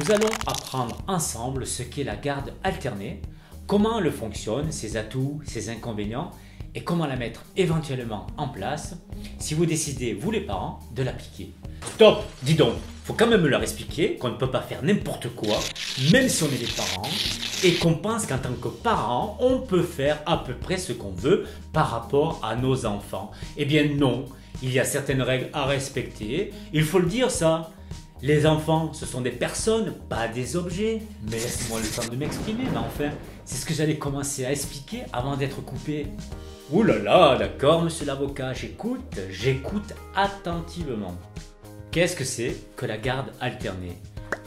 Nous allons apprendre ensemble ce qu'est la garde alternée, comment elle fonctionne, ses atouts, ses inconvénients et comment la mettre éventuellement en place si vous décidez, vous les parents, de l'appliquer. Stop, dis donc, faut quand même leur expliquer qu'on ne peut pas faire n'importe quoi, même si on est les parents, et qu'on pense qu'en tant que parents, on peut faire à peu près ce qu'on veut par rapport à nos enfants. Eh bien non, il y a certaines règles à respecter, il faut le dire ça. Les enfants, ce sont des personnes, pas des objets. Mais laisse-moi le temps de m'exprimer, mais enfin, c'est ce que j'allais commencer à expliquer avant d'être coupé. Ouh là là, d'accord, monsieur l'avocat, j'écoute attentivement. Qu'est-ce que c'est que la garde alternée?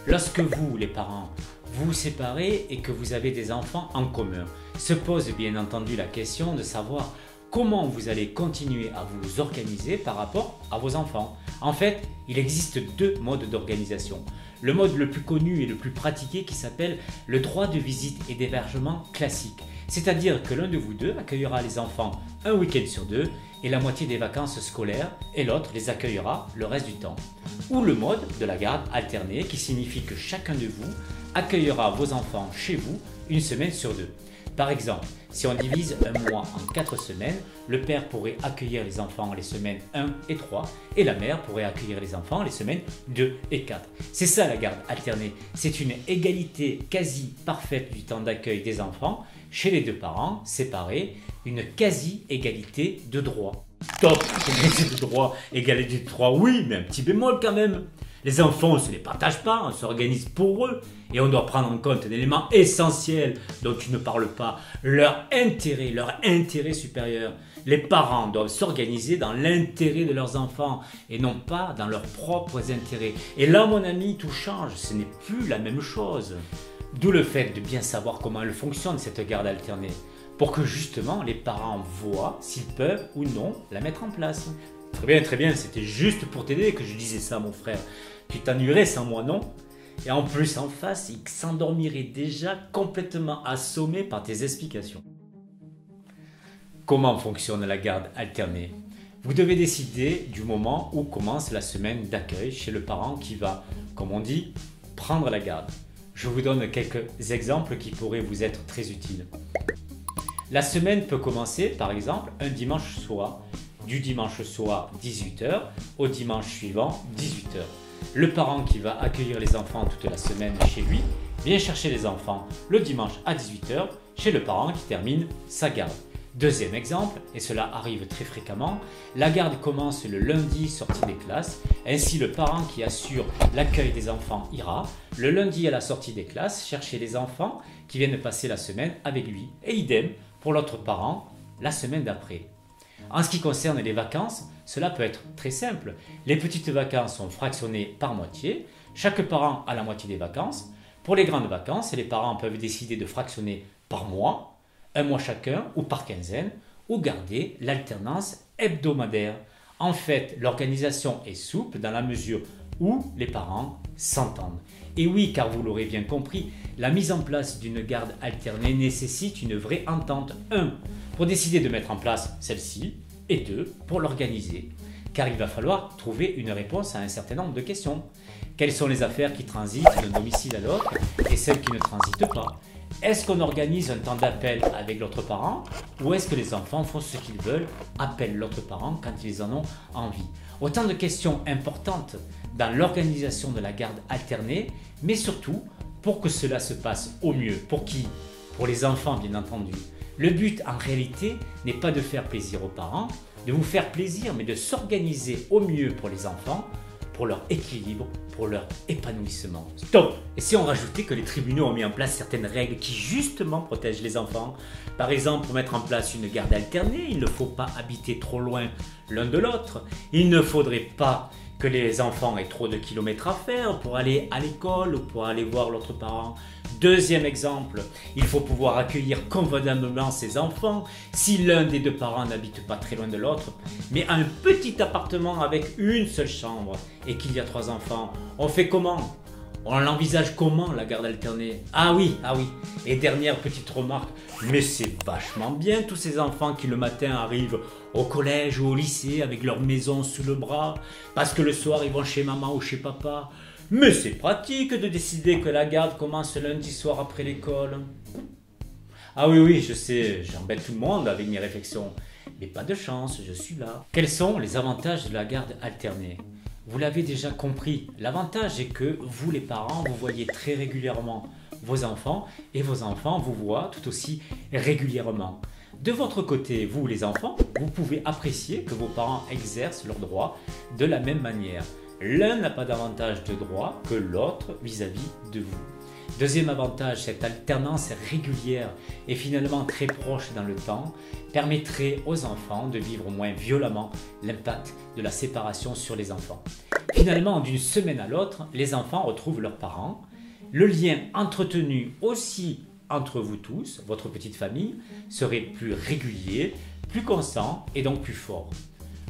Lorsque vous, les parents, vous vous séparez et que vous avez des enfants en commun, se pose bien entendu la question de savoir comment vous allez continuer à vous organiser par rapport à vos enfants. En fait, il existe deux modes d'organisation. Le mode le plus connu et le plus pratiqué qui s'appelle le droit de visite et d'hébergement classique. C'est-à-dire que l'un de vous deux accueillera les enfants un week-end sur deux et la moitié des vacances scolaires et l'autre les accueillera le reste du temps. Ou le mode de la garde alternée qui signifie que chacun de vous accueillera vos enfants chez vous une semaine sur deux. Par exemple, si on divise un mois en 4 semaines, le père pourrait accueillir les enfants les semaines 1 et 3 et la mère pourrait accueillir les enfants les semaines 2 et 4. C'est ça la garde alternée, c'est une égalité quasi parfaite du temps d'accueil des enfants chez les deux parents séparés, une quasi-égalité de droit. Top, égalité de droit, égalité de droit, oui, mais un petit bémol quand même. Les enfants, on ne se les partage pas, on s'organise pour eux. Et on doit prendre en compte un élément essentiel dont tu ne parles pas, leur intérêt supérieur. Les parents doivent s'organiser dans l'intérêt de leurs enfants et non pas dans leurs propres intérêts. Et là, mon ami, tout change, ce n'est plus la même chose. D'où le fait de bien savoir comment elle fonctionne, cette garde alternée, pour que justement les parents voient s'ils peuvent ou non la mettre en place. Très bien, c'était juste pour t'aider que je disais ça, mon frère. Tu t'ennuierais sans moi, non? Et en plus, en face, il s'endormirait déjà complètement assommé par tes explications. Comment fonctionne la garde alternée? Vous devez décider du moment où commence la semaine d'accueil chez le parent qui va, comme on dit, prendre la garde. Je vous donne quelques exemples qui pourraient vous être très utiles. La semaine peut commencer, par exemple, un dimanche soir. Du dimanche soir 18h au dimanche suivant 18h. Le parent qui va accueillir les enfants toute la semaine chez lui vient chercher les enfants le dimanche à 18h chez le parent qui termine sa garde. Deuxième exemple, et cela arrive très fréquemment, la garde commence le lundi sortie des classes, ainsi le parent qui assure l'accueil des enfants ira le lundi à la sortie des classes chercher les enfants qui viennent passer la semaine avec lui, et idem pour l'autre parent la semaine d'après. En ce qui concerne les vacances, cela peut être très simple. Les petites vacances sont fractionnées par moitié. Chaque parent a la moitié des vacances. Pour les grandes vacances, les parents peuvent décider de fractionner par mois, un mois chacun ou par quinzaine, ou garder l'alternance hebdomadaire. En fait, l'organisation est souple dans la mesure où les parents s'entendent. Et oui, car vous l'aurez bien compris, la mise en place d'une garde alternée nécessite une vraie entente. 1. Pour décider de mettre en place celle-ci, et 2. Pour l'organiser. Car il va falloir trouver une réponse à un certain nombre de questions. Quelles sont les affaires qui transitent d'un domicile à l'autre et celles qui ne transitent pas? Est-ce qu'on organise un temps d'appel avec l'autre parent ou est-ce que les enfants font ce qu'ils veulent, appellent l'autre parent quand ils en ont envie? Autant de questions importantes dans l'organisation de la garde alternée, mais surtout pour que cela se passe au mieux. Pour qui? Pour les enfants, bien entendu. Le but en réalité n'est pas de faire plaisir aux parents, de vous faire plaisir, mais de s'organiser au mieux pour les enfants, pour leur équilibre, pour leur épanouissement. Stop! Et si on rajoutait que les tribunaux ont mis en place certaines règles qui justement protègent les enfants? Par exemple, pour mettre en place une garde alternée, il ne faut pas habiter trop loin l'un de l'autre. Il ne faudrait pas que les enfants aient trop de kilomètres à faire pour aller à l'école ou pour aller voir l'autre parent. Deuxième exemple, il faut pouvoir accueillir convenablement ses enfants si l'un des deux parents n'habite pas très loin de l'autre, mais a un petit appartement avec une seule chambre et qu'il y a 3 enfants. On fait comment? On l'envisage comment la garde alternée? Ah oui. Et dernière petite remarque, mais c'est vachement bien tous ces enfants qui le matin arrivent au collège ou au lycée avec leur maison sous le bras, parce que le soir ils vont chez maman ou chez papa. Mais c'est pratique de décider que la garde commence lundi soir après l'école. Ah oui, oui, je sais, j'embête tout le monde avec mes réflexions. Mais pas de chance, je suis là. Quels sont les avantages de la garde alternée? Vous l'avez déjà compris, l'avantage est que vous les parents, vous voyez très régulièrement vos enfants et vos enfants vous voient tout aussi régulièrement. De votre côté, vous les enfants, vous pouvez apprécier que vos parents exercent leurs droits de la même manière. L'un n'a pas davantage de droits que l'autre vis-à-vis de vous. Deuxième avantage, cette alternance régulière et finalement très proche dans le temps permettrait aux enfants de vivre moins violemment l'impact de la séparation sur les enfants. Finalement, d'une semaine à l'autre, les enfants retrouvent leurs parents. Le lien entretenu aussi entre vous tous, votre petite famille, serait plus régulier, plus constant et donc plus fort.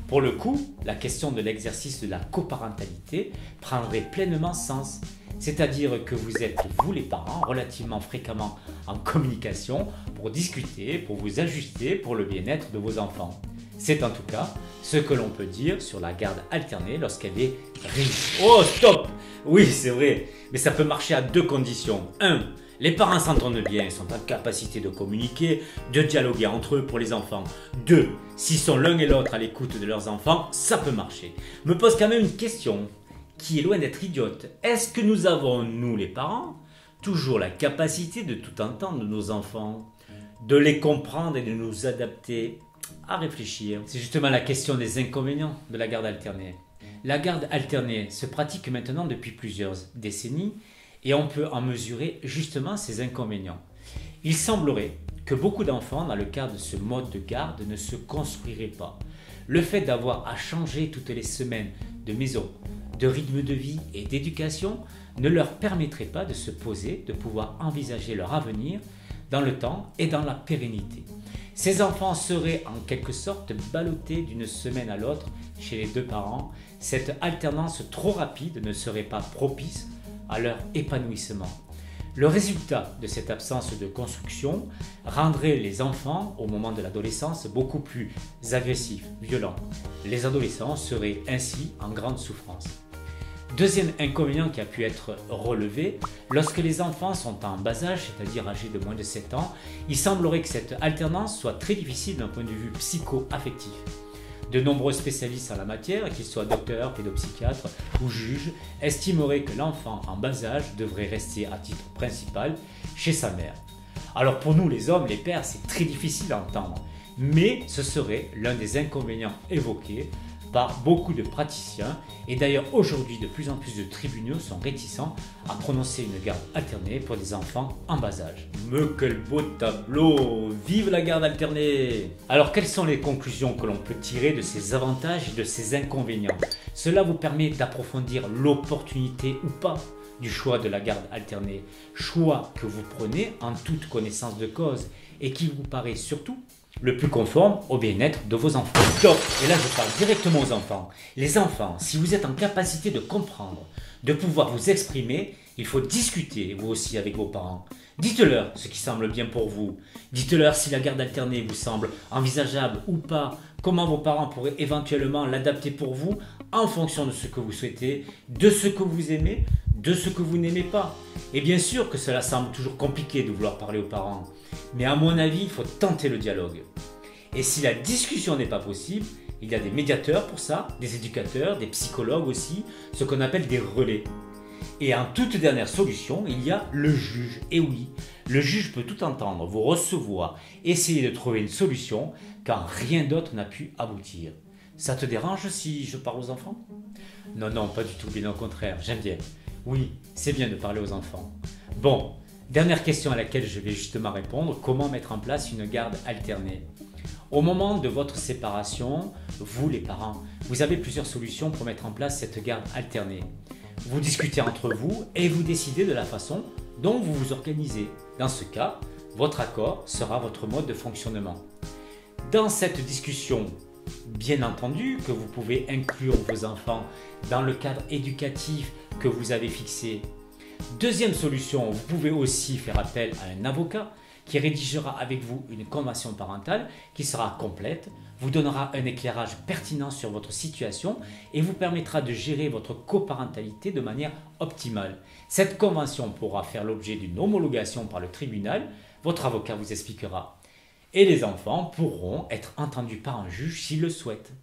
Pour le coup, la question de l'exercice de la coparentalité prendrait pleinement sens. C'est-à-dire que vous êtes, vous les parents, relativement fréquemment en communication pour discuter, pour vous ajuster pour le bien-être de vos enfants. C'est en tout cas ce que l'on peut dire sur la garde alternée lorsqu'elle est réussie. Oh stop! Oui, c'est vrai, mais ça peut marcher à deux conditions. 1. Les parents s'entendent bien, sont en capacité de communiquer, de dialoguer entre eux pour les enfants. 2. S'ils sont l'un et l'autre à l'écoute de leurs enfants, ça peut marcher. Me pose quand même une question qui est loin d'être idiote. Est-ce que nous avons, nous les parents, toujours la capacité de tout entendre de nos enfants, de les comprendre et de nous adapter? À réfléchir. C'est justement la question des inconvénients de la garde alternée. La garde alternée se pratique maintenant depuis plusieurs décennies et on peut en mesurer justement ses inconvénients. Il semblerait que beaucoup d'enfants dans le cadre de ce mode de garde ne se construiraient pas. Le fait d'avoir à changer toutes les semaines de maison, de rythme de vie et d'éducation ne leur permettrait pas de se poser, de pouvoir envisager leur avenir dans le temps et dans la pérennité. Ces enfants seraient en quelque sorte ballottés d'une semaine à l'autre chez les deux parents. Cette alternance trop rapide ne serait pas propice à leur épanouissement. Le résultat de cette absence de construction rendrait les enfants, au moment de l'adolescence, beaucoup plus agressifs, violents. Les adolescents seraient ainsi en grande souffrance. Deuxième inconvénient qui a pu être relevé, lorsque les enfants sont en bas âge, c'est-à-dire âgés de moins de 7 ans, il semblerait que cette alternance soit très difficile d'un point de vue psycho-affectif. De nombreux spécialistes en la matière, qu'ils soient docteurs, pédopsychiatres ou juges, estimeraient que l'enfant en bas âge devrait rester à titre principal chez sa mère. Alors pour nous les hommes, les pères, c'est très difficile à entendre, mais ce serait l'un des inconvénients évoqués par beaucoup de praticiens et d'ailleurs aujourd'hui de plus en plus de tribunaux sont réticents à prononcer une garde alternée pour des enfants en bas âge. Mais quel beau tableau! Vive la garde alternée! Alors quelles sont les conclusions que l'on peut tirer de ces avantages et de ces inconvénients? Cela vous permet d'approfondir l'opportunité ou pas du choix de la garde alternée, choix que vous prenez en toute connaissance de cause et qui vous paraît surtout le plus conforme au bien-être de vos enfants. Top! Et là, je parle directement aux enfants. Les enfants, si vous êtes en capacité de comprendre, de pouvoir vous exprimer, il faut discuter, vous aussi, avec vos parents. Dites-leur ce qui semble bien pour vous. Dites-leur si la garde alternée vous semble envisageable ou pas, comment vos parents pourraient éventuellement l'adapter pour vous en fonction de ce que vous souhaitez, de ce que vous aimez, de ce que vous n'aimez pas. Et bien sûr que cela semble toujours compliqué de vouloir parler aux parents, mais à mon avis, il faut tenter le dialogue. Et si la discussion n'est pas possible, il y a des médiateurs pour ça, des éducateurs, des psychologues aussi, ce qu'on appelle des relais. Et en toute dernière solution, il y a le juge. Et oui, le juge peut tout entendre, vous recevoir, essayer de trouver une solution quand rien d'autre n'a pu aboutir. Ça te dérange si je parle aux enfants? Non, non, pas du tout, bien au contraire, j'aime bien. Oui, c'est bien de parler aux enfants. Bon, dernière question à laquelle je vais justement répondre, comment mettre en place une garde alternée? Au moment de votre séparation, vous les parents, vous avez plusieurs solutions pour mettre en place cette garde alternée. Vous discutez entre vous et vous décidez de la façon dont vous vous organisez. Dans ce cas, votre accord sera votre mode de fonctionnement. Dans cette discussion, bien entendu que vous pouvez inclure vos enfants dans le cadre éducatif que vous avez fixé. Deuxième solution, vous pouvez aussi faire appel à un avocat qui rédigera avec vous une convention parentale qui sera complète, vous donnera un éclairage pertinent sur votre situation et vous permettra de gérer votre coparentalité de manière optimale. Cette convention pourra faire l'objet d'une homologation par le tribunal, votre avocat vous expliquera. Et les enfants pourront être entendus par un juge s'ils le souhaitent.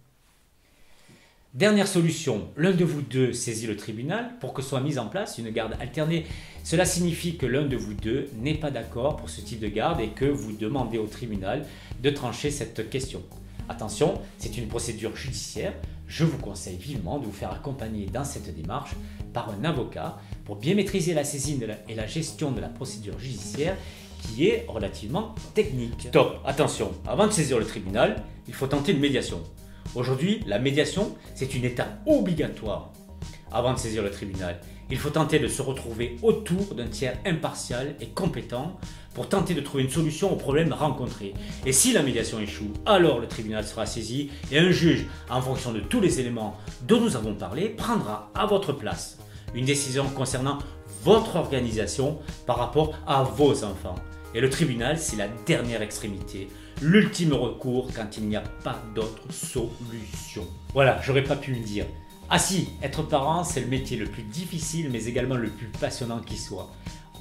Dernière solution, l'un de vous deux saisit le tribunal pour que soit mise en place une garde alternée. Cela signifie que l'un de vous deux n'est pas d'accord pour ce type de garde et que vous demandez au tribunal de trancher cette question. Attention, c'est une procédure judiciaire. Je vous conseille vivement de vous faire accompagner dans cette démarche par un avocat pour bien maîtriser la saisine et la gestion de la procédure judiciaire qui est relativement technique. Top, attention, avant de saisir le tribunal, il faut tenter une médiation. Aujourd'hui, la médiation, c'est une étape obligatoire. Avant de saisir le tribunal, il faut tenter de se retrouver autour d'un tiers impartial et compétent pour tenter de trouver une solution aux problèmes rencontrés. Et si la médiation échoue, alors le tribunal sera saisi et un juge, en fonction de tous les éléments dont nous avons parlé, prendra à votre place une décision concernant votre organisation par rapport à vos enfants. Et le tribunal, c'est la dernière extrémité, l'ultime recours quand il n'y a pas d'autre solution. Voilà, j'aurais pas pu le dire. Ah si, être parent, c'est le métier le plus difficile, mais également le plus passionnant qui soit.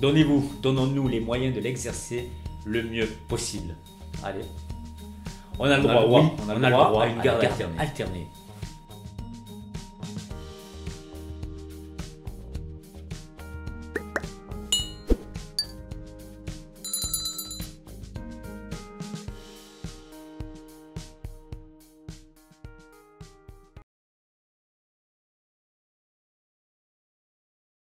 Donnons-nous les moyens de l'exercer le mieux possible. Allez, on a le droit, on a le droit à une garde alternée.